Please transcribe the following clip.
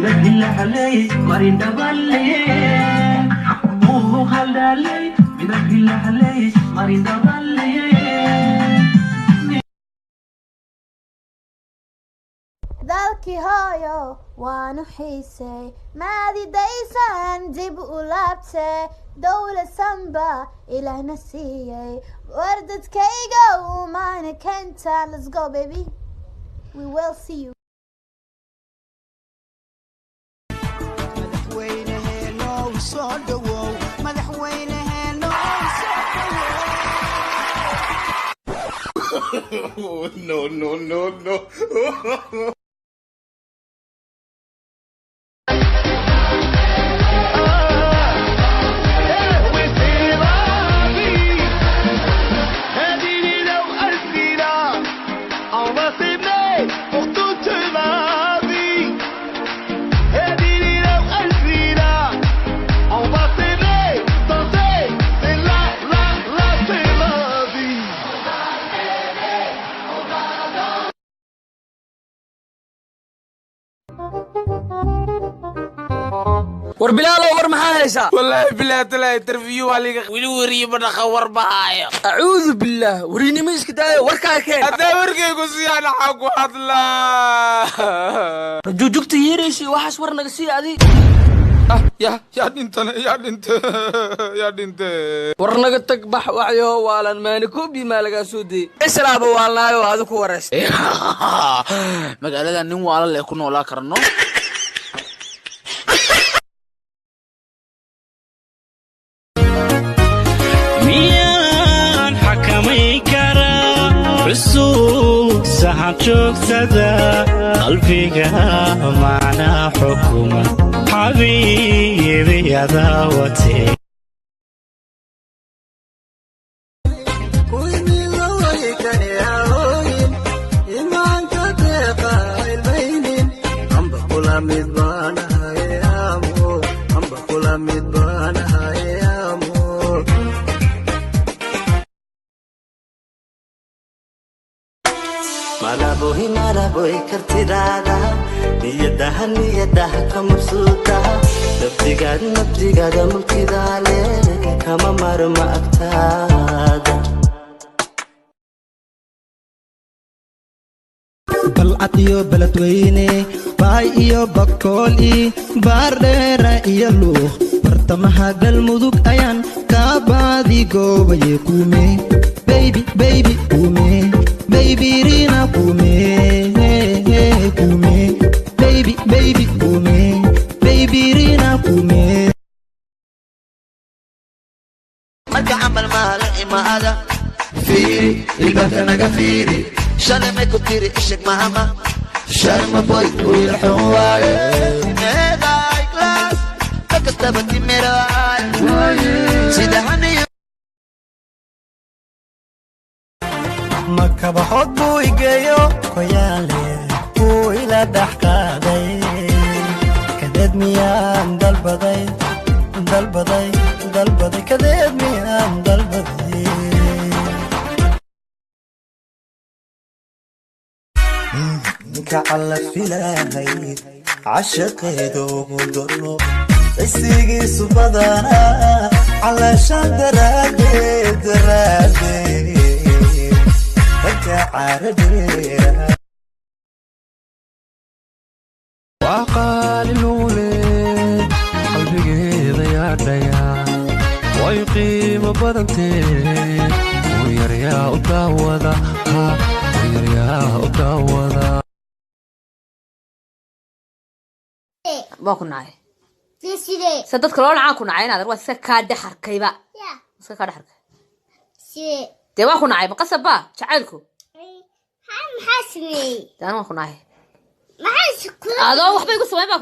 midabkii xalay marin dhabalay muuqaal dhalay midabkii xalay marin dhabalay dalkii hooyo waanu xiisay maadi daysan dib u laabtay dowlad sanba ilaahna siiyay war dadkayga umaana kentaan. Let's go baby, we will see you. No. war bilaalo war maxaa haysaa wallahi billaah tala interview waliga wili wariye badqa war bahaayo a'uudu billah warinimo iska daayo warkaa keen hada warkaygu siyaan xaq hadlaa jujugta yeeraysi waxaas war naga sii adi ya dhinte war naga tag bax waxyo waalan maani koobi ma laga soo deey islaaba waalnaayo aad ku wareystay magaalada nin waala leh ku noolaa karno joogtada qalbiga macna xukuma xabiibi adawate maraboy kartidada niyadaha kamabsuuta nabdigaada mulkidaale kama marma agtaada balcad iyo baladweyne baay iyo bakooli baardheera iyo luuq bartamaha galmudug ayaan kaa baadi goobaye kuume baby kuume baby rina kuume baby kuume baby rina kuume marka camal maala imaada fiiri ilbaabka naga fiiri shalay may ku tiri ishag mahama sharma boy wiilxun waaye meeday glass bakastaba timiraay sida haniyo makabaxood buu igeeyo koyaale buu ila dhex qaaday kadeed miyaan dalbaday kadeed miyaan dalbaday ninka alla filahay cashaqeedu mudano isigiisu badana calashaan daraadeed وقال الولي قلبي ضيعتيا ويقيم بدنتي ويريا وتعوذا ويريا وتعوذا باكوناي سيدي سدد كلون عاكونا عين هذا واسا كاد حركي با اسا كاد حركي سيدي دي واكوناي مقصب با جعلكو محاسمي دان واكوناي محاسكو هذا وخبا يقول سوين با